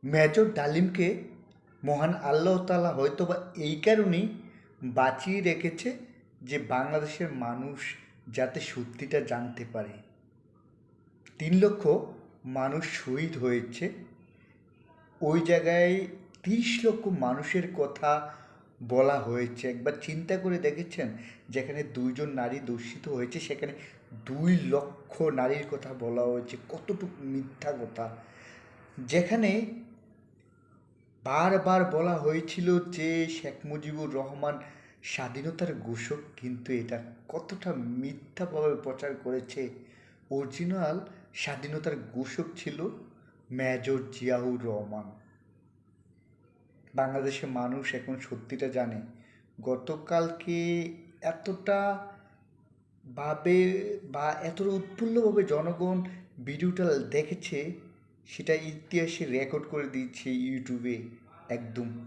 Major ডালিমকে মহান আল্লাহ তাআলা হয়তোবা এই কারণেই বাঁচিয়ে রেখেছে যে বাংলাদেশের মানুষ যাতে সত্যিটা জানতে পারে। ৩ লক্ষ মানুষ শহীদ হয়েছে, ওই জায়গায় ৩০ লক্ষ মানুষের কথা বলা হয়েছে। একবার চিন্তা করে দেখেছেন, যেখানে ২ জন নারী দূষিত হয়েছে সেখানে ২ লক্ষ নারীর কথা বলা হয়েছে, কতটুকু মিথ্যা কথা। যেখানে বারবার বলা হয়েছিল যে শেখ মুজিবুর রহমান স্বাধীনতার ঘোষক, কিন্তু এটা কতটা মিথ্যাভাবে প্রচার করেছে। অরিজিনাল স্বাধীনতার ঘোষক ছিল মেজর জিয়াউর রহমান। বাংলাদেশের মানুষ এখন সত্যিটা জানে। গতকালকে এতটা ভাবে বা এতটা উৎফুল্লভাবে জনগণ ভিডিওটা দেখেছে, সেটা ইতিহাসে রেকর্ড করে দিচ্ছে ইউটিউবে একদম।